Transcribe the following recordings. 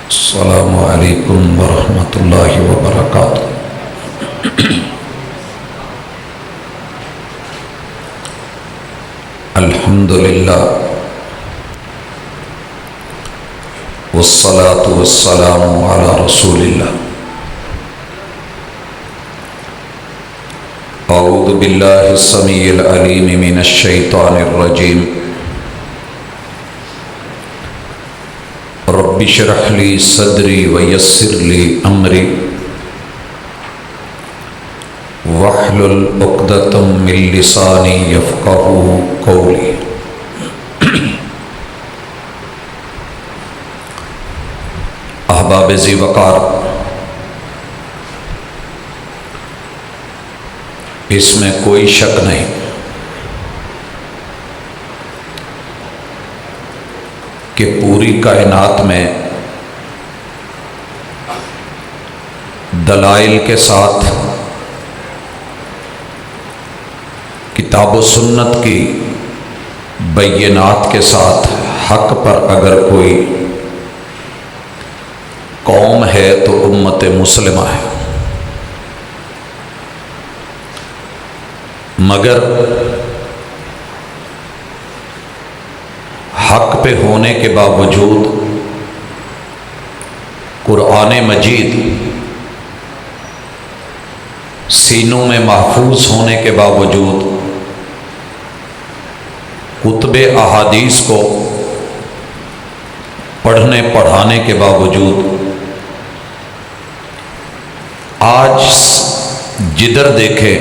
السلام علیکم ورحمۃ اللہ وبرکاتہ۔ الحمدللہ والصلاة والسلام علی رسول اللہ۔ اعوذ باللہ السمیع العلیم من الشیطان الرجیم۔ رب اشرح لی صدری ویسر لی امری واحلل عقدۃ من لسانی یفقہوا قولی۔ احباب ذی وقار، اس میں کوئی شک نہیں کہ پوری کائنات میں دلائل کے ساتھ کتاب و سنت کی بینات کے ساتھ حق پر اگر کوئی قوم ہے تو امت مسلمہ ہے، مگر حق پہ ہونے کے باوجود قرآن مجید سینوں میں محفوظ ہونے کے باوجود، کتب احادیث کو پڑھنے پڑھانے کے باوجود آج جدھر دیکھے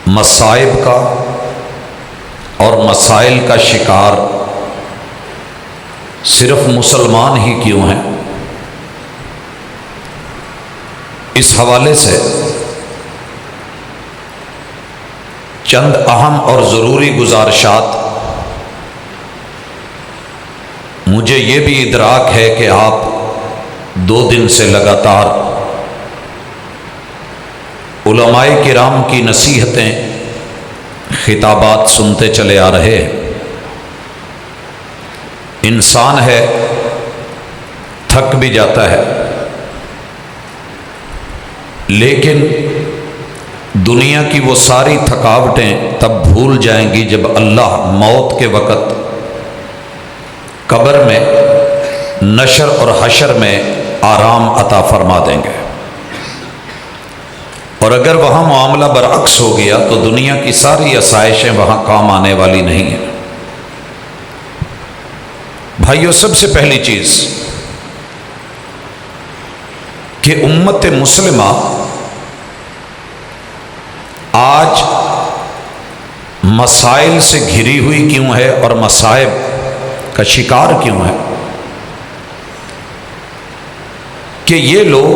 مصائب کا اور مسائل کا شکار صرف مسلمان ہی کیوں ہیں؟ اس حوالے سے چند اہم اور ضروری گزارشات مجھے یہ بھی ادراک ہے کہ آپ 2 دن سے لگاتار علماء کرام کی نصیحتیں، خطابات سنتے چلے آ رہے ہیں۔ انسان ہے، تھک بھی جاتا ہے، لیکن دنیا کی وہ ساری تھکاوٹیں تب بھول جائیں گی جب اللہ موت کے وقت قبر میں نشر اور حشر میں آرام عطا فرما دیں گے، اور اگر وہاں معاملہ برعکس ہو گیا تو دنیا کی ساری آسائشیں وہاں کام آنے والی نہیں ہیں۔ بھائیو، سب سے پہلی چیز کہ امت مسلمہ آج مسائل سے گھری ہوئی کیوں ہے اور مصائب کا شکار کیوں ہے؟ کہ یہ لوگ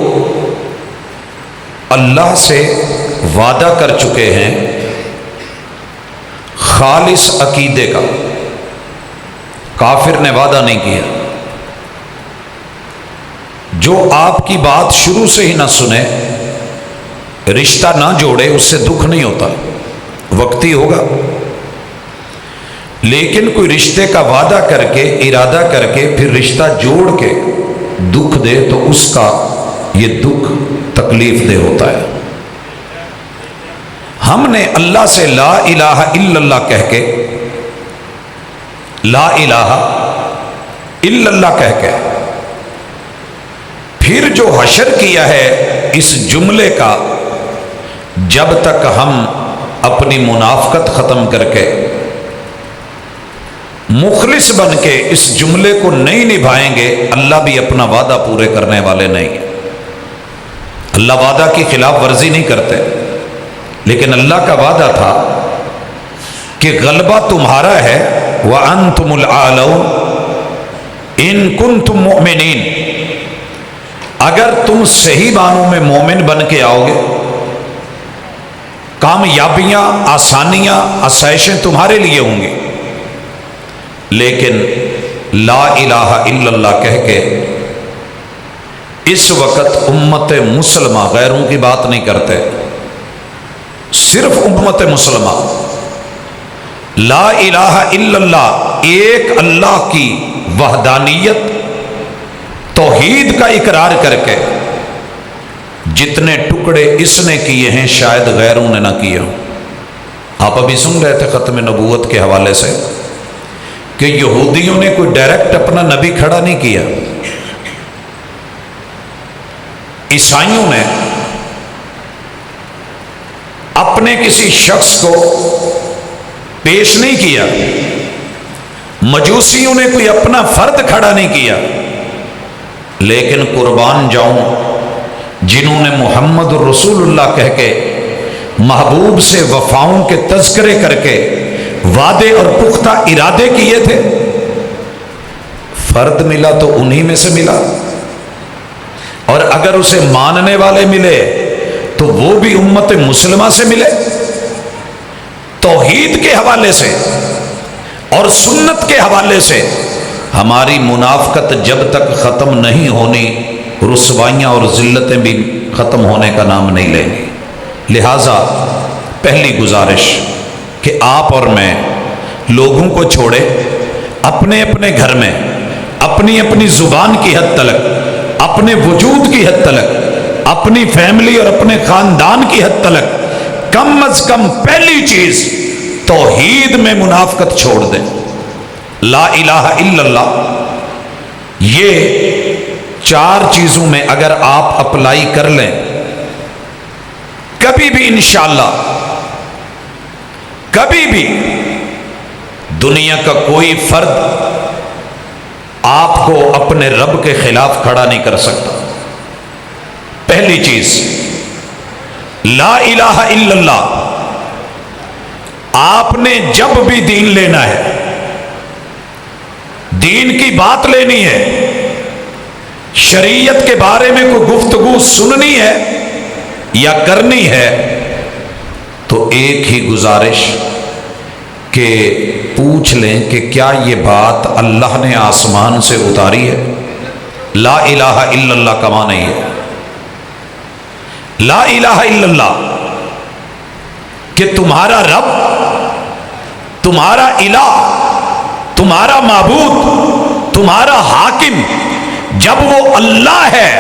اللہ سے وعدہ کر چکے ہیں خالص عقیدے کا، کافر نے وعدہ نہیں کیا۔ جو آپ کی بات شروع سے ہی نہ سنے، رشتہ نہ جوڑے، اس سے دکھ نہیں ہوتا، وقتی ہوگا، لیکن کوئی رشتے کا وعدہ کر کے، ارادہ کر کے پھر رشتہ جوڑ کے دکھ دے تو اس کا یہ دکھ تکلیف دہ ہوتا ہے۔ ہم نے اللہ سے لا الہ الا اللہ کہہ کے، لا الہ الا اللہ کہہ کے پھر جو حشر کیا ہے اس جملے کا، جب تک ہم اپنی منافقت ختم کر کے مخلص بن کے اس جملے کو نہیں نبھائیں گے، اللہ بھی اپنا وعدہ پورے کرنے والے نہیں ہیں۔ اللہ وعدہ کی خلاف ورزی نہیں کرتے، لیکن اللہ کا وعدہ تھا کہ غلبہ تمہارا ہے، وَأَنْتُمُ الْأَعْلَوْنَ إِن كُنْتُم مُؤْمِنِينَ۔ اگر تم صحیح معنوں میں مومن بن کے آؤ گے، کامیابیاں، آسانیاں، آسائشیں تمہارے لیے ہوں گی، لیکن لا الہ الا اللہ کہہ کے اس وقت امت مسلمہ، غیروں کی بات نہیں کرتے، صرف امت مسلمہ لا الہ الا اللہ، ایک اللہ کی وحدانیت توحید کا اقرار کر کے جتنے ٹکڑے اس نے کیے ہیں شاید غیروں نے نہ کیے ہوں۔ آپ ابھی سن رہے تھے ختم نبوت کے حوالے سے کہ یہودیوں نے کوئی ڈائریکٹ اپنا نبی کھڑا نہیں کیا، عیسائیوں نے اپنے کسی شخص کو پیش نہیں کیا، مجوسیوں نے کوئی اپنا فرد کھڑا نہیں کیا، لیکن قربان جاؤں جنہوں نے محمد رسول اللہ کہہ کے محبوب سے وفاؤں کے تذکرے کر کے وعدے اور پختہ ارادے کیے تھے، فرد ملا تو انہی میں سے ملا، اور اگر اسے ماننے والے ملے تو وہ بھی امت مسلمہ سے ملے۔ توحید کے حوالے سے اور سنت کے حوالے سے ہماری منافقت جب تک ختم نہیں ہونی، رسوائیاں اور ذلتیں بھی ختم ہونے کا نام نہیں لیں گی۔ لہٰذا پہلی گزارش کہ آپ اور میں لوگوں کو چھوڑے، اپنے اپنے گھر میں اپنی اپنی زبان کی حد تلک، اپنے وجود کی حد تلک، اپنی فیملی اور اپنے خاندان کی حد تلک کم از کم پہلی چیز توحید میں منافقت چھوڑ دیں۔ لا الہ الا اللہ، یہ چار چیزوں میں اگر آپ اپلائی کر لیں، کبھی بھی انشاءاللہ کبھی بھی دنیا کا کوئی فرد آپ کو اپنے رب کے خلاف کھڑا نہیں کر سکتا۔ پہلی چیز لا الہ الا اللہ، آپ نے جب بھی دین لینا ہے، دین کی بات لینی ہے، شریعت کے بارے میں کوئی گفتگو سننی ہے یا کرنی ہے، تو ایک ہی گزارش کہ پوچھ لیں کہ کیا یہ بات اللہ نے آسمان سے اتاری ہے؟ لا الہ الا اللہ کا معنی ہے لا الہ الا اللہ کہ تمہارا رب، تمہارا الہ، تمہارا معبود، تمہارا حاکم جب وہ اللہ ہے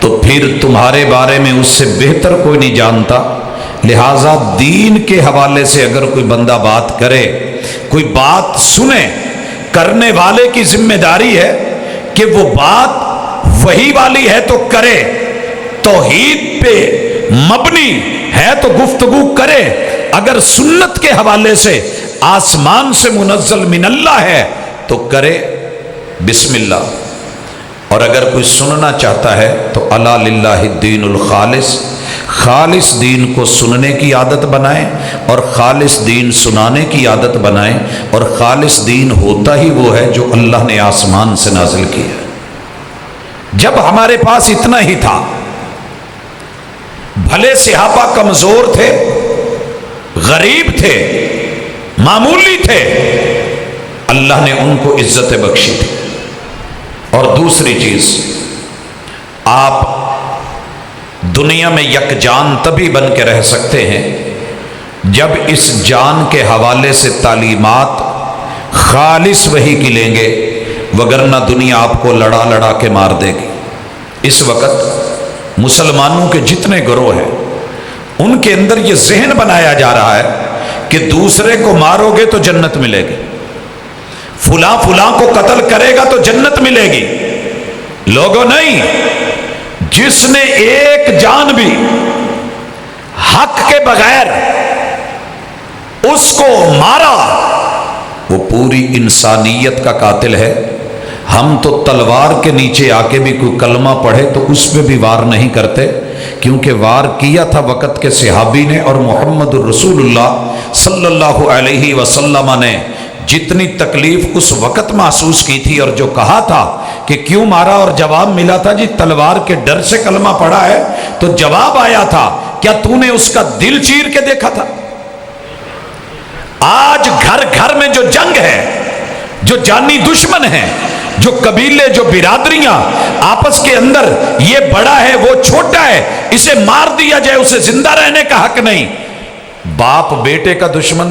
تو پھر تمہارے بارے میں اس سے بہتر کوئی نہیں جانتا۔ لہٰذا دین کے حوالے سے اگر کوئی بندہ بات کرے، کوئی بات سنے، کرنے والے کی ذمہ داری ہے کہ وہ بات وہی والی ہے تو کرے، توحید پہ مبنی ہے تو گفتگو کرے، اگر سنت کے حوالے سے آسمان سے منزل من اللہ ہے تو کرے، بسم اللہ۔ اور اگر کوئی سننا چاہتا ہے تو الا للہ الدین الخالص، خالص دین کو سننے کی عادت بنائیں اور خالص دین سنانے کی عادت بنائیں، اور خالص دین ہوتا ہی وہ ہے جو اللہ نے آسمان سے نازل کیا۔ جب ہمارے پاس اتنا ہی تھا، بھلے صحابہ کمزور تھے، غریب تھے، معمولی تھے، اللہ نے ان کو عزت بخشی تھی۔ اور دوسری چیز، آپ دنیا میں یکجان تبھی بن کے رہ سکتے ہیں جب اس جان کے حوالے سے تعلیمات خالص وہی کی لیں گے، وگرنہ دنیا آپ کو لڑا لڑا کے مار دے گی۔ اس وقت مسلمانوں کے جتنے گروہ ہیں ان کے اندر یہ ذہن بنایا جا رہا ہے کہ دوسرے کو مارو گے تو جنت ملے گی، فلاں فلاں کو قتل کرے گا تو جنت ملے گی۔ لوگوں نہیں، جس نے ایک جان بھی حق کے بغیر اس کو مارا وہ پوری انسانیت کا قاتل ہے۔ ہم تو تلوار کے نیچے آ کے بھی کوئی کلمہ پڑھے تو اس پہ بھی وار نہیں کرتے، کیونکہ وار کیا تھا وقت کے صحابی نے، اور محمد الرسول اللہ صلی اللہ علیہ وسلم نے جتنی تکلیف اس وقت محسوس کی تھی، اور جو کہا تھا کہ کیوں مارا، اور جواب ملا تھا جی تلوار کے ڈر سے کلمہ پڑھا ہے، تو جواب آیا تھا کیا تو نے اس کا دل چیر کے دیکھا تھا؟ آج گھر گھر میں جو جنگ ہے، جو جانی دشمن ہیں، جو قبیلے، جو برادریاں آپس کے اندر، یہ بڑا ہے وہ چھوٹا ہے، اسے مار دیا جائے، اسے زندہ رہنے کا حق نہیں۔ باپ بیٹے کا دشمن،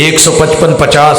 155-50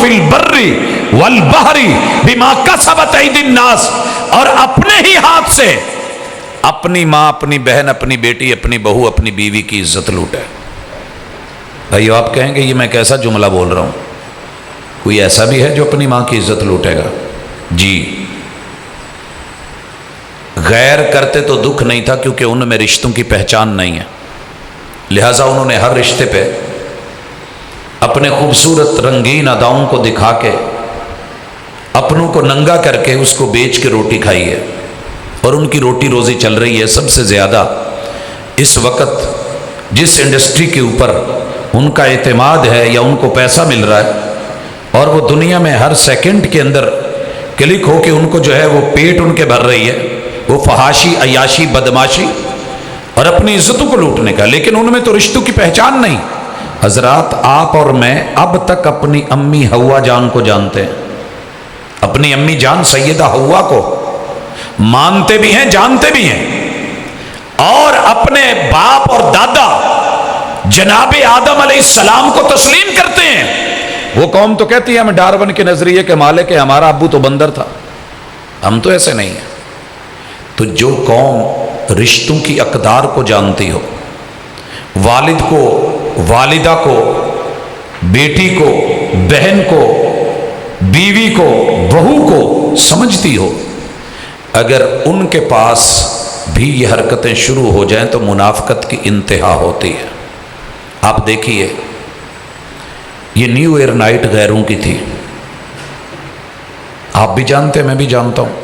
فی البر والبحر بما کسبت ایدی الناس، اور اپنے ہی ہاتھ سے اپنی ماں، اپنی بہن، اپنی بیٹی، اپنی بہو، اپنی بیوی کی عزت لوٹے۔ بھائیو آپ کہیں گے یہ میں کیسا جملہ بول رہا ہوں؟ کوئی ایسا بھی ہے جو اپنی ماں کی عزت لوٹے گا؟ جی، غیر کرتے تو دکھ نہیں تھا کیونکہ ان میں رشتوں کی پہچان نہیں ہے، لہٰذا انہوں نے ہر رشتے پہ اپنے خوبصورت رنگین اداؤں کو دکھا کے، اپنوں کو ننگا کر کے اس کو بیچ کے روٹی کھائی ہے، اور ان کی روٹی روزی چل رہی ہے۔ سب سے زیادہ اس وقت جس انڈسٹری کے اوپر ان کا اعتماد ہے یا ان کو پیسہ مل رہا ہے، اور وہ دنیا میں ہر سیکنڈ کے اندر کلک ہو کے ان کو جو ہے وہ پیٹ ان کے بھر رہی ہے، وہ فحاشی، عیاشی، بدماشی اور اپنی عزتوں کو لوٹنے کا، لیکن ان میں تو رشتوں کی پہچان نہیں۔ حضرات آپ اور میں اب تک اپنی امی حوا جان کو جانتے ہیں، اپنی امی جان سیدہ حوا کو مانتے بھی ہیں، جانتے بھی ہیں، اور اپنے باپ اور دادا جناب آدم علیہ السلام کو تسلیم کرتے ہیں۔ وہ قوم تو کہتی ہے ہم ڈارون کے نظریے کے مالک ہیں، ہمارا ابو تو بندر تھا، ہم تو ایسے نہیں ہیں۔ تو جو قوم رشتوں کی اقدار کو جانتی ہو، والد کو، والدہ کو، بیٹی کو، بہن کو، بیوی کو، بہو کو سمجھتی ہو، اگر ان کے پاس بھی یہ حرکتیں شروع ہو جائیں تو منافقت کی انتہا ہوتی ہے۔ آپ دیکھیے یہ نیو ایئر نائٹ غیروں کی تھی، آپ بھی جانتے ہیں، میں بھی جانتا ہوں۔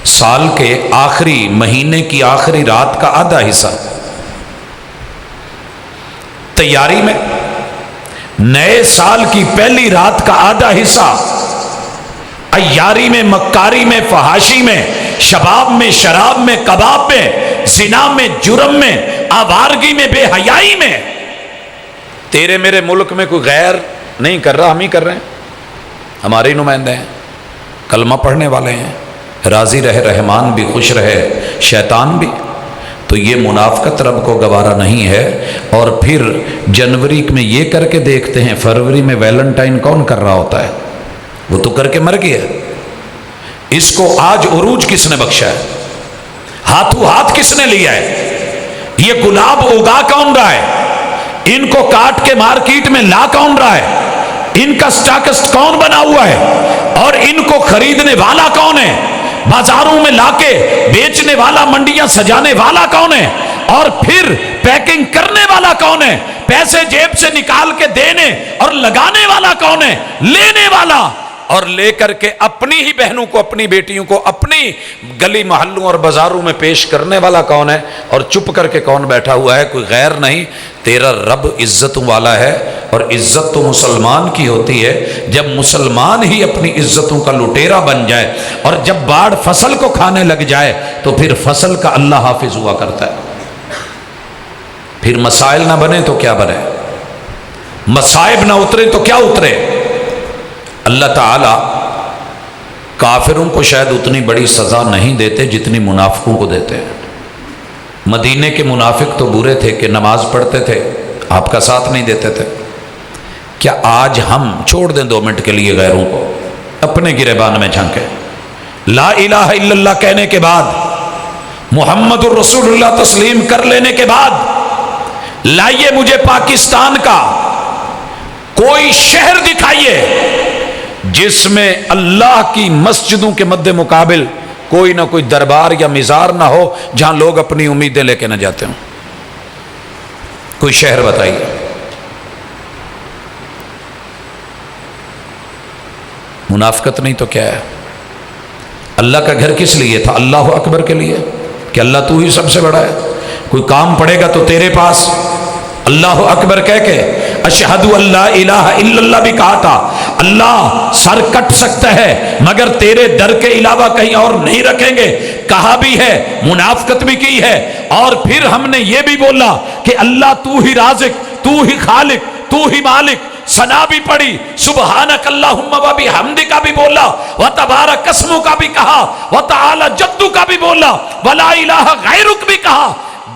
سال کے آخری مہینے کی آخری رات کا آدھا حصہ تیاری میں، نئے سال کی پہلی رات کا آدھا حصہ عیاری میں، مکاری میں، فحاشی میں، شباب میں، شراب میں، کباب میں، زنا میں، جرم میں، آوارگی میں، بے حیائی میں۔ تیرے میرے ملک میں کوئی غیر نہیں کر رہا، ہم ہی کر رہے ہیں، ہمارے ہی نمائندے ہیں، کلمہ پڑھنے والے ہیں، راضی رہے رحمان بھی، خوش رہے شیطان بھی۔ تو یہ منافقت رب کو گوارا نہیں ہے۔ اور پھر جنوری میں یہ کر کے دیکھتے ہیں، فروری میں ویلنٹائن کون کر رہا ہوتا ہے؟ وہ تو کر کے مر گیا۔ اس کو آج عروج کس نے بخشا ہے؟ ہاتھوں ہاتھ کس نے لیا ہے؟ یہ گلاب اگا کون رہا ہے؟ ان کو کاٹ کے مارکیٹ میں لا کون رہا ہے؟ ان کا سٹاکسٹ کون بنا ہوا ہے؟ اور ان کو خریدنے والا کون ہے؟ بازاروں میں لا کے بیچنے والا، منڈیاں سجانے والا کون ہے؟ اور پھر پیکنگ کرنے والا کون ہے؟ پیسے جیب سے نکال کے دینے اور لگانے والا کون ہے؟ لینے والا، اور لے کر کے اپنی ہی بہنوں کو، اپنی بیٹیوں کو اپنی گلی محلوں اور بازاروں میں پیش کرنے والا کون ہے؟ اور چپ کر کے کون بیٹھا ہوا ہے؟ کوئی غیر نہیں، تیرا رب عزتوں والا ہے۔ اور عزت تو مسلمان کی ہوتی ہے جب مسلمان ہی اپنی عزتوں کا لٹیرا بن جائے، اور جب باڑ فصل کو کھانے لگ جائے تو پھر فصل کا اللہ حافظ ہوا کرتا ہے۔ پھر مسائل نہ بنے تو کیا بنے، مصائب نہ اترے تو کیا اترے۔ اللہ تعالی کافروں کو شاید اتنی بڑی سزا نہیں دیتے جتنی منافقوں کو دیتے ہیں۔ مدینے کے منافق تو برے تھے کہ نماز پڑھتے تھے، آپ کا ساتھ نہیں دیتے تھے۔ کیا آج ہم چھوڑ دیں 2 منٹ کے لیے غیروں کو، اپنے گریبان میں جھانکیں؟ لا الہ الا اللہ کہنے کے بعد، محمد الرسول اللہ تسلیم کر لینے کے بعد، لائیے مجھے پاکستان کا کوئی شہر دکھائیے جس میں اللہ کی مسجدوں کے مد مقابل کوئی نہ کوئی دربار یا مزار نہ ہو جہاں لوگ اپنی امیدیں لے کے نہ جاتے ہوں۔ کوئی شہر بتائیے۔ منافقت نہیں تو کیا ہے؟ اللہ کا گھر کس لیے تھا؟ اللہ اکبر کے لیے، کہ اللہ تو ہی سب سے بڑا ہے۔ کوئی کام پڑے گا تو تیرے پاس اللہ اکبر کہہ کے اشہد اللہ الہ الا اللہ بھی کہا تھا۔ اللہ سر کٹ سکتا ہے مگر تیرے در کے علاوہ کہیں اور نہیں رکھیں گے، کہا بھی ہے، منافقت بھی کی ہے۔ اور پھر ہم نے یہ بھی بولا کہ اللہ تو ہی رازق، تو ہی خالق، تو ہی مالک، ثنا بھی پڑھی، سبحانک اللہم و بحمدک کا بھی بولا، وتبارک اسمک کا بھی کہا، وتعالی جدک کا بھی بولا، ولا الہ غیرک بھی کہا۔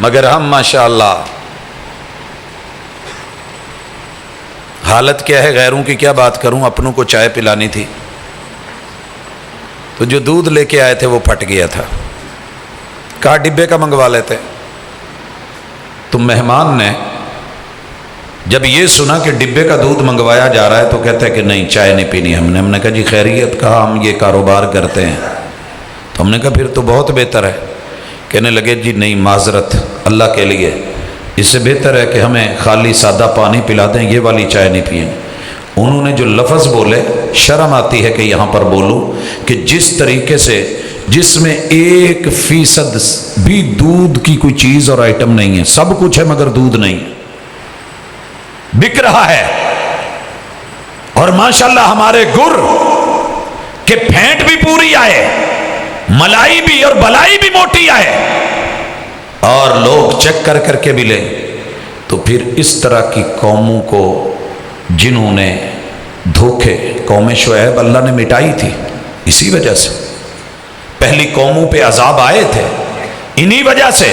مگر ہم ماشاءاللہ حالت کیا ہے، غیروں کی کیا بات کروں، اپنوں کو چائے پلانی تھی تو جو دودھ لے کے آئے تھے وہ پھٹ گیا تھا، کہا ڈبے کا منگوا لیتے۔ تو مہمان نے جب یہ سنا کہ ڈبے کا دودھ منگوایا جا رہا ہے تو کہتے ہیں کہ نہیں چائے نہیں پینی ہم نے کہا جی خیریت، کہا ہم یہ کاروبار کرتے ہیں۔ تو ہم نے کہا پھر تو بہت بہتر ہے۔ کہنے لگے جی نہیں معذرت، اللہ کے لیے اس سے بہتر ہے کہ ہمیں خالی سادہ پانی پلا دیں، یہ والی چائے نہیں پئیں۔ انہوں نے جو لفظ بولے، شرم آتی ہے کہ یہاں پر بولوں، کہ جس طریقے سے جس میں 1% بھی دودھ کی کوئی چیز اور آئٹم نہیں ہے، سب کچھ ہے مگر دودھ نہیں ہے، بک رہا ہے۔ اور ماشاءاللہ ہمارے گر کہ پھینٹ بھی پوری آئے، ملائی بھی اور بلائی بھی موٹی آئے، اور لوگ چیک کر کر کے بھی لیں، تو پھر اس طرح کی قوموں کو جنہوں نے دھوکے، قوم شعیب اللہ نے مٹائی تھی اسی وجہ سے، پہلی قوموں پہ عذاب آئے تھے انہی وجہ سے،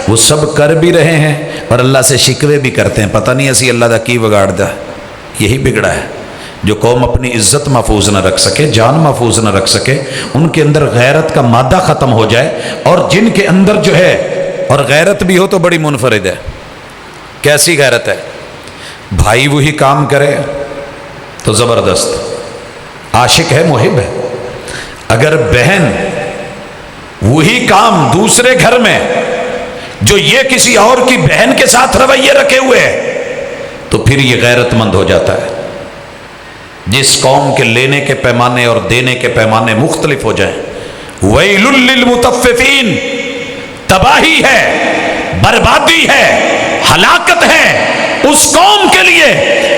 وہ سب کر بھی رہے ہیں اور اللہ سے شکوے بھی کرتے ہیں، پتہ نہیں اسی اللہ دا کی بگاڑ دا۔ یہی بگڑا ہے، جو قوم اپنی عزت محفوظ نہ رکھ سکے، جان محفوظ نہ رکھ سکے، ان کے اندر غیرت کا مادہ ختم ہو جائے، اور جن کے اندر جو ہے اور غیرت بھی ہو تو بڑی منفرد ہے۔ کیسی غیرت ہے؟ بھائی وہی کام کرے تو زبردست، عاشق ہے، محب ہے۔ اگر بہن وہی کام دوسرے گھر میں جو یہ کسی اور کی بہن کے ساتھ رویے رکھے ہوئے ہے تو پھر یہ غیرت مند ہو جاتا ہے۔ جس قوم کے لینے کے پیمانے اور دینے کے پیمانے مختلف ہو جائیں، وَيْلٌ لِّلْمُطَفِّفِينَ، تباہی ہے، بربادی ہے، ہلاکت ہے اس قوم کے لیے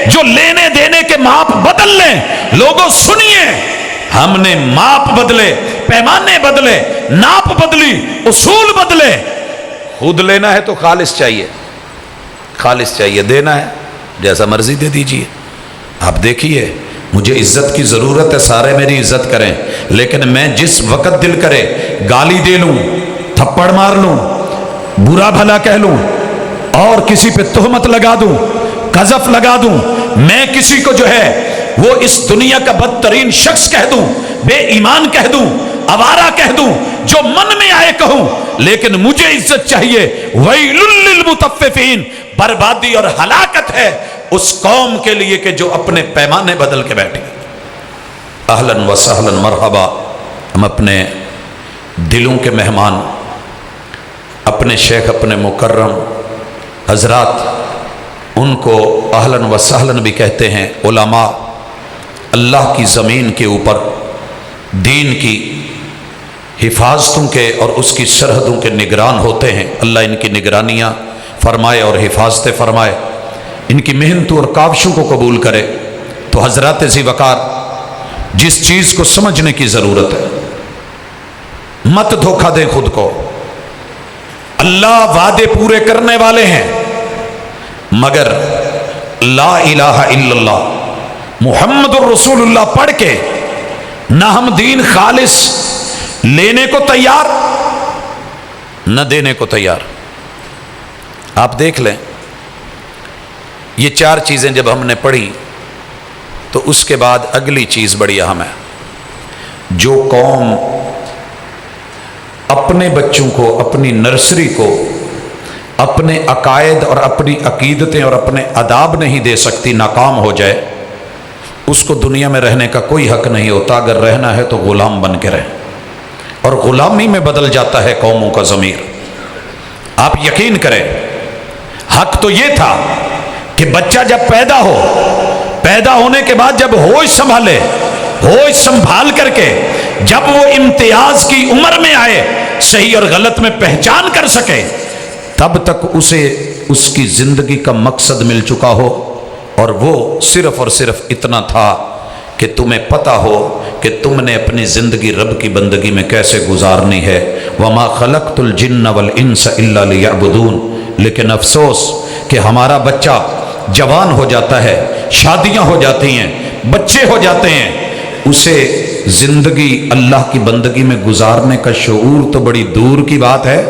جو لینے دینے کے ماپ بدل لیں۔ لوگوں سنیے، ہم نے ماپ بدلے، پیمانے بدلے، ناپ بدلی، اصول بدلے۔ خود لینا ہے تو خالص چاہیے، خالص چاہیے، دینا ہے جیسا مرضی دے دیجئے۔ آپ دیکھیے، مجھے عزت کی ضرورت ہے، سارے میری عزت کریں، لیکن میں جس وقت دل کرے گالی دے لوں، تھپڑ مار لوں، برا بھلا کہہ لوں، اور کسی پہ تہمت لگا دوں، قذف لگا دوں، میں کسی کو جو ہے وہ اس دنیا کا بدترین شخص کہہ دوں، بے ایمان کہہ دوں، آوارہ کہہ دوں، جو من میں آئے کہوں، لیکن مجھے عزت چاہیے۔ وَيْلٌ لِّلْمُطَفِّفِينَ، بربادی اور ہلاکت ہے اس قوم کے لیے کہ جو اپنے پیمانے بدل کے بیٹھے۔ اہلاً و سہلاً، مرحبا۔ ہم اپنے دلوں کے مہمان، اپنے شیخ، اپنے مکرم حضرات، ان کو اہلاً و سہلاً بھی کہتے ہیں۔ علماء اللہ کی زمین کے اوپر دین کی حفاظتوں کے اور اس کی سرحدوں کے نگران ہوتے ہیں۔ اللہ ان کی نگرانیاں فرمائے اور حفاظتیں فرمائے، ان کی محنتوں اور کاوشوں کو قبول کرے۔ تو حضرات ذی وقار، جس چیز کو سمجھنے کی ضرورت ہے، مت دھوکہ دیں خود کو۔ اللہ وعدے پورے کرنے والے ہیں، مگر لا الہ الا اللہ محمد الرسول اللہ پڑھ کے نہ ہم دین خالص لینے کو تیار نہ دینے کو تیار۔ آپ دیکھ لیں، یہ چار چیزیں جب ہم نے پڑھی تو اس کے بعد اگلی چیز بڑی اہم ہے۔ جو قوم اپنے بچوں کو، اپنی نرسری کو اپنے عقائد اور اپنی عقیدتیں اور اپنے آداب نہیں دے سکتی، ناکام ہو جائے، اس کو دنیا میں رہنے کا کوئی حق نہیں ہوتا۔ اگر رہنا ہے تو غلام بن کے رہے، اور غلامی میں بدل جاتا ہے قوموں کا ضمیر۔ آپ یقین کریں، حق تو یہ تھا کہ بچہ جب پیدا ہو، پیدا ہونے کے بعد جب ہوش سنبھالے، ہوش سنبھال کر کے جب وہ امتیاز کی عمر میں آئے، صحیح اور غلط میں پہچان کر سکے، تب تک اسے اس کی زندگی کا مقصد مل چکا ہو، اور وہ صرف اور صرف اتنا تھا کہ تمہیں پتہ ہو کہ تم نے اپنی زندگی رب کی بندگی میں کیسے گزارنی ہے۔ وَمَا خَلَقْتُ الْجِنَّ وَالْإِنسَ إِلَّا لِيَعْبُدُونَ۔ لیکن افسوس کہ ہمارا بچہ جوان ہو جاتا ہے، شادیاں ہو جاتی ہیں، بچے ہو جاتے ہیں، اسے زندگی اللہ کی بندگی میں گزارنے کا شعور تو بڑی دور کی بات ہے،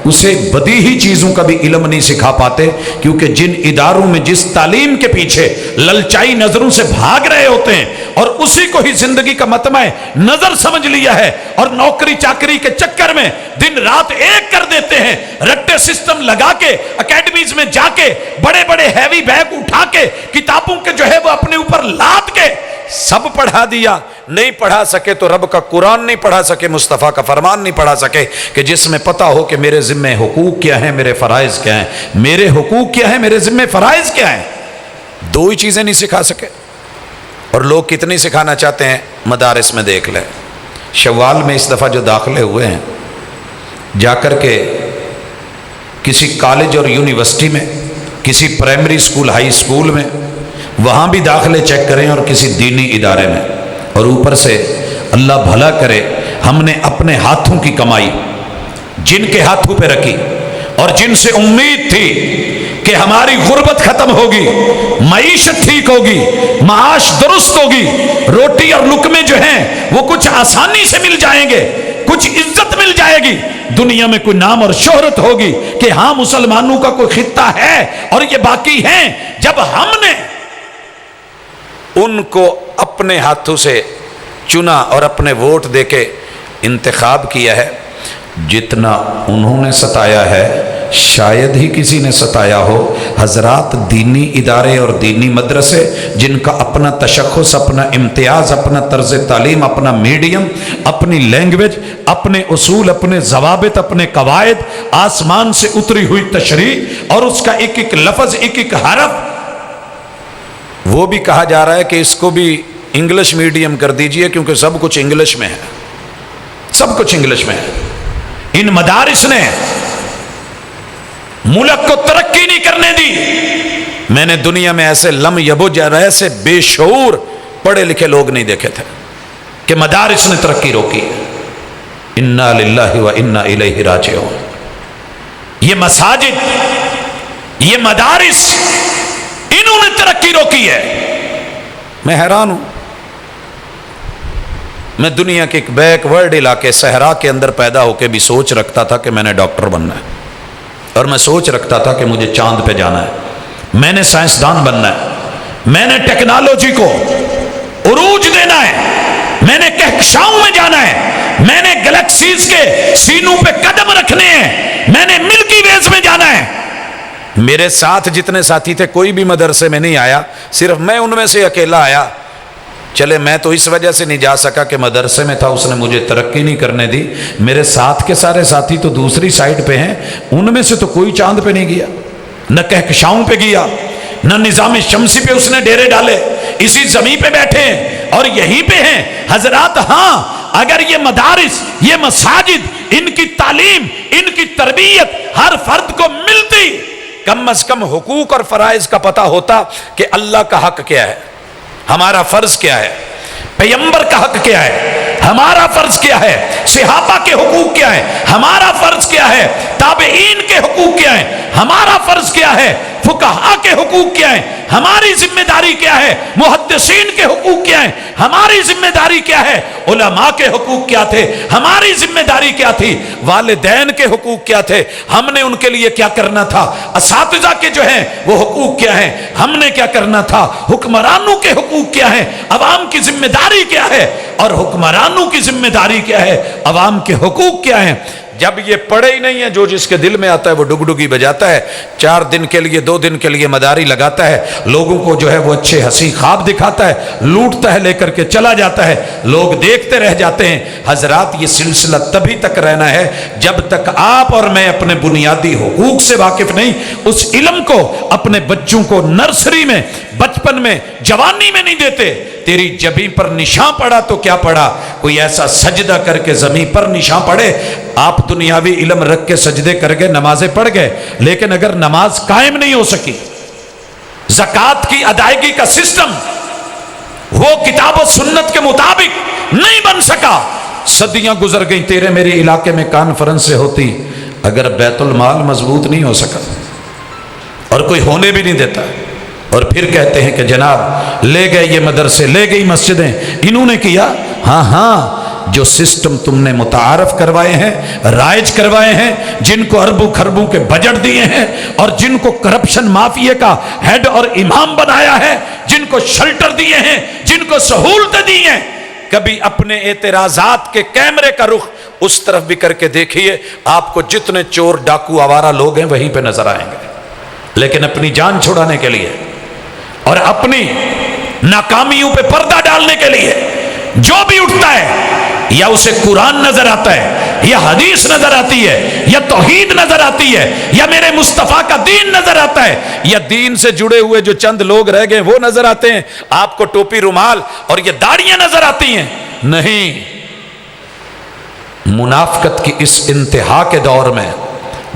اسے بدیہی چیزوں کا بھی علم نہیں سکھا پاتے، کیونکہ جن اداروں میں جس تعلیم کے پیچھے للچائی نظروں سے بھاگ رہے ہوتے ہیں اور اسی کو ہی زندگی کا مطمع نظر سمجھ لیا ہے، اور نوکری چاکری کے چکر میں دن رات ایک کر دیتے ہیں، رٹے سسٹم لگا کے اکیڈمیز میں جا کے بڑے بڑے ہیوی بیگ اٹھا کے کتابوں کے جو ہے وہ اپنے اوپر لاد کے سب پڑھا دیا، نہیں پڑھا سکے تو رب کا قرآن نہیں پڑھا سکے، مصطفیٰ کا فرمان نہیں پڑھا سکے کہ جس میں پتہ ہو کہ میرے ذمہ حقوق کیا ہیں، میرے فرائض کیا ہیں، میرے حقوق کیا ہیں، میرے ذمہ فرائض کیا ہیں، دو ہی چیزیں نہیں سکھا سکے۔ اور لوگ کتنی سکھانا چاہتے ہیں، مدارس میں دیکھ لیں۔ شوال میں اس دفعہ جو داخلے ہوئے ہیں، جا کر کے کسی کالج اور یونیورسٹی میں، کسی پرائمری سکول ہائی سکول میں، وہاں بھی داخلے چیک کریں، اور کسی دینی ادارے میں، اور اوپر سے اللہ بھلا کرے ہم نے اپنے ہاتھوں کی کمائی جن کے ہاتھوں پہ رکھی اور جن سے امید تھی کہ ہماری غربت ختم ہوگی، معیشت ٹھیک ہوگی، معاش درست ہوگی، روٹی اور لقمے جو ہیں وہ کچھ آسانی سے مل جائیں گے، کچھ عزت مل جائے گی، دنیا میں کوئی نام اور شہرت ہوگی کہ ہاں مسلمانوں کا کوئی خطہ ہے اور یہ باقی ہیں۔ جب ہم نے ان کو اپنے ہاتھوں سے چنا اور اپنے ووٹ دے کے انتخاب کیا ہے، جتنا انہوں نے ستایا ہے شاید ہی کسی نے ستایا ہو۔ حضرات، دینی ادارے اور دینی مدرسے جن کا اپنا تشخص، اپنا امتیاز، اپنا طرز تعلیم، اپنا میڈیم، اپنی لینگویج، اپنے اصول، اپنے ضوابط، اپنے قواعد، آسمان سے اتری ہوئی تشریح اور اس کا ایک ایک لفظ، ایک ایک حرف، وہ بھی کہا جا رہا ہے کہ اس کو بھی انگلش میڈیم کر دیجئے کیونکہ سب کچھ انگلش میں ہے، سب کچھ انگلش میں ہے۔ ان مدارس نے ملک کو ترقی نہیں کرنے دی۔ میں نے دنیا میں ایسے لم یبج، ایسے بے شعور پڑھے لکھے لوگ نہیں دیکھے تھے کہ مدارس نے ترقی روکی۔ انا للہ و انا الیہ راجعون۔ یہ مساجد، یہ مدارس، انہوں نے ترقی روکی ہے۔ میں حیران ہوں، میں دنیا کے ایک بیک ورڈ علاقے صحرا کے اندر پیدا ہو کے بھی سوچ رکھتا تھا کہ میں نے ڈاکٹر بننا ہے، اور میں سوچ رکھتا تھا کہ مجھے چاند پہ جانا ہے، میں نے سائنسدان بننا ہے، میں نے ٹیکنالوجی کو عروج دینا ہے، میں نے کہکشاؤں میں جانا ہے، میں نے گلیکسیز کے سینوں پہ قدم رکھنے ہیں، میں نے ملکی ویز میں جانا ہے۔ میرے ساتھ جتنے ساتھی تھے کوئی بھی مدرسے میں نہیں آیا، صرف میں ان میں سے اکیلا آیا۔ چلے میں تو اس وجہ سے نہیں جا سکا کہ مدرسے میں تھا، اس نے مجھے ترقی نہیں کرنے دی، میرے ساتھ کے سارے ساتھی تو دوسری سائٹ پہ ہیں، ان میں سے تو کوئی چاند پہ نہیں گیا، نہ کہکشاؤں پہ گیا، نہ نظام شمسی پہ اس نے ڈیرے ڈالے، اسی زمین پہ بیٹھے ہیں اور یہیں پہ ہیں۔ حضرات، ہاں اگر یہ مدارس، یہ مساجد، ان کی تعلیم، ان کی تربیت ہر فرد کو ملتی، کم از کم حقوق اور فرائض کا پتہ ہوتا کہ اللہ کا حق کیا ہے، ہمارا فرض کیا ہے، پیغمبر کا حق کیا ہے، ہمارا فرض کیا ہے، صحابہ کے حقوق کیا ہے، ہمارا فرض کیا ہے، تابعین کے حقوق کیا ہے، ہمارا فرض کیا ہے، فقہاء کے حقوق کیا ہے، ہماری ذمہ داری کیا ہے، محدثین کے حقوق کیا ہے، ہماری ذمہ داری کیا ہے، علماء کے حقوق کیا تھے، ہماری ذمہ داری کیا تھی، والدین کے حقوق کیا تھے، ہم نے ان کے لیے کیا کرنا تھا، اساتذہ کے جو ہیں وہ حقوق کیا ہیں، ہم نے کیا کرنا تھا، حکمرانوں کے حقوق کیا ہیں، عوام کی ذمہ داری کیا ہے، اور حکمرانوں کی ذمہ داری کیا ہے، عوام کے حقوق کیا ہیں۔ جب یہ پڑھے ہی نہیں ہے، جو جس کے دل میں آتا ہے وہ ڈگڈگی بجاتا ہے، 4 دن کے لیے 2 دن کے لیے مداری لگاتا ہے، لوگوں کو جو ہے وہ اچھے ہنسی خواب دکھاتا ہے، لوٹتا ہے، لے کر کے چلا جاتا ہے، لوگ دیکھتے رہ جاتے ہیں۔ حضرات، یہ سلسلہ تبھی تک رہنا ہے جب تک آپ اور میں اپنے بنیادی حقوق سے واقف نہیں، اس علم کو اپنے بچوں کو نرسری میں، بچپن میں، جوانی میں نہیں دیتے۔ تیری جبیں پر نشان پڑا تو کیا پڑا، کوئی ایسا سجدہ کر کے زمین پر نشان پڑے۔ آپ دنیاوی علم رکھ کے سجدے کر گئے، نمازیں پڑھ گئے، لیکن اگر نماز قائم نہیں ہو سکی، زکوٰۃ کی ادائیگی کا سسٹم وہ کتاب و سنت کے مطابق نہیں بن سکا، صدیاں گزر گئیں، تیرے میرے علاقے میں کانفرنس سے ہوتی، اگر بیت المال مضبوط نہیں ہو سکا اور کوئی ہونے بھی نہیں دیتا، اور پھر کہتے ہیں کہ جناب لے گئے یہ مدرسے، لے گئی مسجدیں، انہوں نے کیا۔ ہاں ہاں، جو سسٹم تم نے متعارف کروائے ہیں، رائج کروائے ہیں، جن کو اربوں خربوں کے بجٹ دیے ہیں، اور جن کو کرپشن مافیے کا ہیڈ اور امام بنایا ہے، جن کو شلٹر دیے ہیں، جن کو سہولتیں دی ہیں، کبھی اپنے اعتراضات کے کیمرے کا رخ اس طرف بھی کر کے دیکھیے، آپ کو جتنے چور ڈاکو آوارہ لوگ ہیں وہیں پہ نظر آئیں گے۔ لیکن اپنی جان چھڑانے کے لیے اور اپنی ناکامیوں پہ پردہ ڈالنے کے لیے جو بھی اٹھتا ہے، یا اسے قرآن نظر آتا ہے، یا حدیث نظر آتی ہے، یا توحید نظر آتی ہے، یا میرے مصطفیٰ کا دین نظر آتا ہے، یا دین سے جڑے ہوئے جو چند لوگ رہ گئے وہ نظر آتے ہیں، آپ کو ٹوپی رومال اور یہ داڑیاں نظر آتی ہیں، نہیں۔ منافقت کی اس انتہا کے دور میں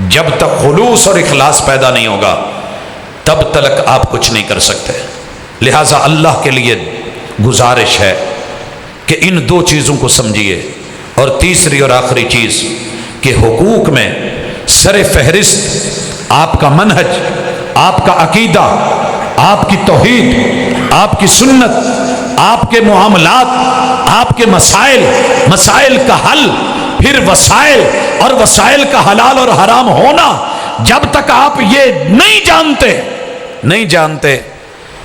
جب تک خلوص اور اخلاص پیدا نہیں ہوگا تب تک آپ کچھ نہیں کر سکتے۔ لہٰذا اللہ کے لیے گزارش ہے کہ ان دو چیزوں کو سمجھیے۔ اور تیسری اور آخری چیز کہ حقوق میں سر فہرست آپ کا منہج، آپ کا عقیدہ، آپ کی توحید، آپ کی سنت، آپ کے معاملات، آپ کے مسائل کا حل، پھر وسائل اور وسائل کا حلال اور حرام ہونا، جب تک آپ یہ نہیں جانتے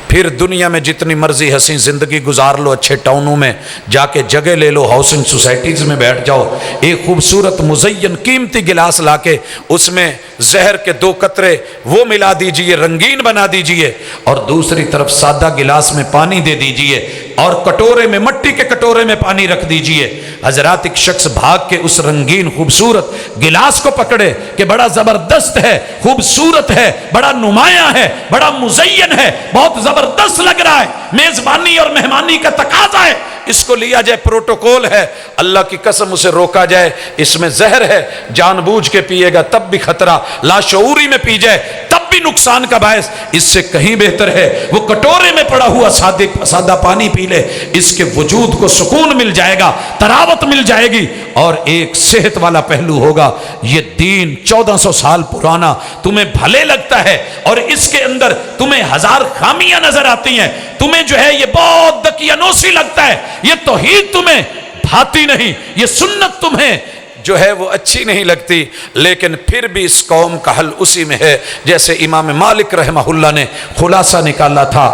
پھر دنیا میں جتنی مرضی حسین زندگی گزار لو، اچھے ٹاؤنوں میں جا کے جگہ لے لو، ہاؤسنگ سوسائٹیز میں بیٹھ جاؤ، ایک خوبصورت مزین قیمتی گلاس لا کے اس میں زہر کے 2 قطرے وہ ملا دیجئے، رنگین بنا دیجئے، اور دوسری طرف سادہ گلاس میں پانی دے دیجئے، اور کٹورے میں، مٹی کے کٹورے میں پانی رکھ دیجئے۔ حضرات ایک شخص بھاگ کے اس رنگین خوبصورت گلاس کو پکڑے کہ بڑا زبردست ہے، خوبصورت ہے، بڑا نمایاں ہے، بڑا مزین ہے، بہت زبردست لگ رہا ہے، میزبانی اور مہمانی کا تقاضا ہے، اس کو لیا جائے، پروٹوکول ہے، اللہ کی قسم اسے روکا جائے، اس میں زہر ہے، جان بوجھ کے پیے گا تب بھی خطرہ، لاشعوری میں پی جائے تب بھی نقصان کا باعث، اس سے کہیں بہتر ہے وہ کٹورے میں پڑا ہوا سادہ پانی پی لے، اس کے وجود کو سکون مل جائے گا، تراوت مل جائے گی، اور ایک صحت والا پہلو ہوگا۔ یہ دین 1400 سال پرانا تمہیں بھلے لگتا ہے اور اس کے اندر تمہیں 1000 خامیاں نظر آتی ہیں، تمہیں جو ہے یہ بہت دقیانوسی لگتا ہے، یہ توحید تمہیں بھاتی نہیں، یہ سنت تمہیں جو ہے وہ اچھی نہیں لگتی، لیکن پھر بھی اس قوم کا حل اسی میں ہے، جیسے امام مالک رحمہ اللہ نے خلاصہ نکالا تھا۔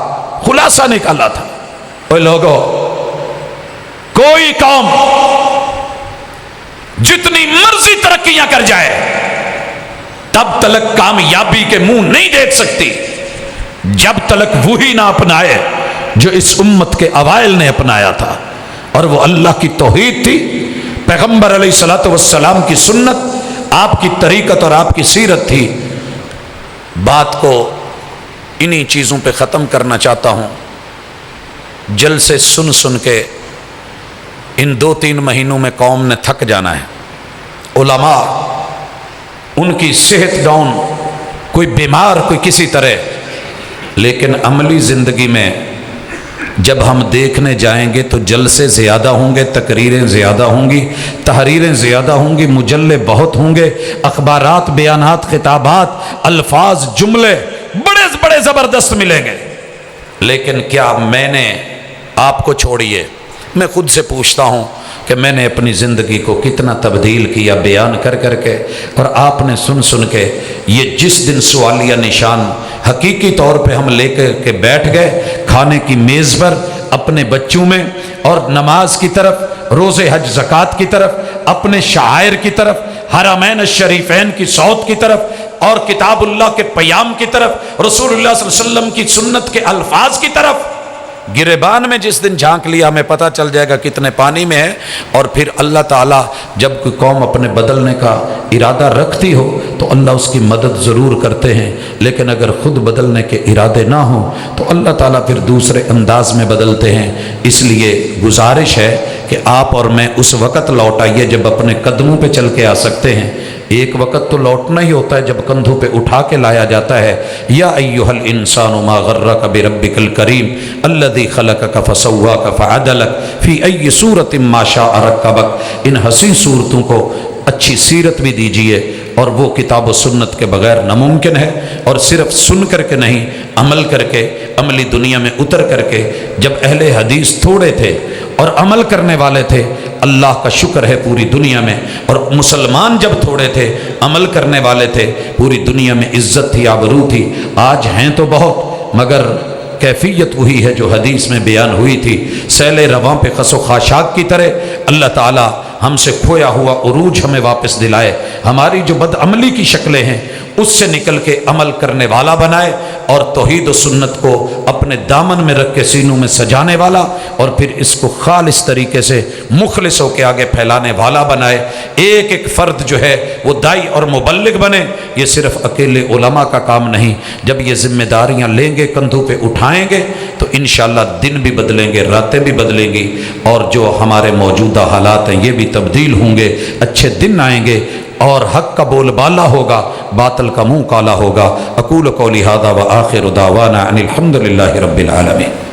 اوہ لوگو، کوئی قوم جتنی مرضی ترقیاں کر جائے تب تک کامیابی کے منہ نہیں دیکھ سکتی جب تک وہی نہ اپنائے جو اس امت کے اوائل نے اپنایا تھا، اور وہ اللہ کی توحید تھی، پیغمبر علیہ الصلوۃ والسلام کی سنت، آپ کی طریقت اور آپ کی سیرت تھی۔ بات کو انہی چیزوں پہ ختم کرنا چاہتا ہوں۔ جلسے سن کے ان 2-3 مہینوں میں قوم نے تھک جانا ہے۔ علماء ان کی صحت ڈاؤن، کوئی بیمار، کوئی کسی طرح، لیکن عملی زندگی میں جب ہم دیکھنے جائیں گے تو جلسے زیادہ ہوں گے، تقریریں زیادہ ہوں گی، تحریریں زیادہ ہوں گی، مجلے بہت ہوں گے، اخبارات، بیانات، خطابات، الفاظ، جملے بڑے زبردست ملیں گے، لیکن کیا میں نے آپ کو چھوڑیے، میں خود سے پوچھتا ہوں کہ میں نے اپنی زندگی کو کتنا تبدیل کیا بیان کر کے، اور آپ نے سن کے یہ جس دن سوالیہ نشان حقیقی طور پہ ہم لے کے بیٹھ گئے کھانے کی میز پر اپنے بچوں میں، اور نماز کی طرف، روزے، حج، زکوٰۃ کی طرف، اپنے شعائر کی طرف، حرمین الشریفین کی صوت کی طرف، اور کتاب اللہ کے پیام کی طرف، رسول اللہ صلی اللہ علیہ وسلم کی سنت کے الفاظ کی طرف، گریبان میں جس دن جھانک لیا ہمیں پتہ چل جائے گا کتنے پانی میں ہے۔ اور پھر اللہ تعالیٰ جب کوئی قوم اپنے بدلنے کا ارادہ رکھتی ہو تو اللہ اس کی مدد ضرور کرتے ہیں، لیکن اگر خود بدلنے کے ارادے نہ ہوں تو اللہ تعالیٰ پھر دوسرے انداز میں بدلتے ہیں۔ اس لیے گزارش ہے کہ آپ اور میں اس وقت لوٹ آئیے جب اپنے قدموں پہ چل کے آ سکتے ہیں۔ ایک وقت تو لوٹنا ہی ہوتا ہے جب کندھوں پہ اٹھا کے لایا جاتا ہے۔ یا ایھا الانسان ما غرک بربک الکریم الذی خلقک فسواک فعدلک فی ای صورت ما شاء رکبک۔ ان حسین صورتوں کو اچھی سیرت بھی دیجئے، اور وہ کتاب و سنت کے بغیر ناممکن ہے۔ اور صرف سن کر کے نہیں، عمل کر کے، عملی دنیا میں اتر کر کے۔ جب اہل حدیث تھوڑے تھے اور عمل کرنے والے تھے، اللہ کا شکر ہے پوری دنیا میں، اور مسلمان جب تھوڑے تھے، عمل کرنے والے تھے، پوری دنیا میں عزت تھی، آبرو تھی۔ آج ہیں تو بہت، مگر کیفیت وہی ہے جو حدیث میں بیان ہوئی تھی، سیل رواں پہ خس و خاشاک کی طرح۔ اللہ تعالی ہم سے کھویا ہوا عروج ہمیں واپس دلائے، ہماری جو بد عملی کی شکلیں ہیں اس سے نکل کے عمل کرنے والا بنائے، اور توحید و سنت کو اپنے دامن میں رکھ کے سینوں میں سجانے والا، اور پھر اس کو خالص طریقے سے مخلص ہو کے آگے پھیلانے والا بنائے۔ ایک ایک فرد جو ہے وہ دائی اور مبلغ بنے۔ یہ صرف اکیلے علماء کا کام نہیں، جب یہ ذمہ داریاں لیں گے، کندھوں پہ اٹھائیں گے، تو انشاءاللہ دن بھی بدلیں گے، راتیں بھی بدلیں گی، اور جو ہمارے موجودہ حالات ہیں یہ بھی تبدیل ہوں گے، اچھے دن آئیں گے، اور حق کا بول بالا ہوگا، باطل کا منہ کالا ہوگا۔ اقول قولی ھذا وآخر دعوانا ان الحمد للہ رب العالمین۔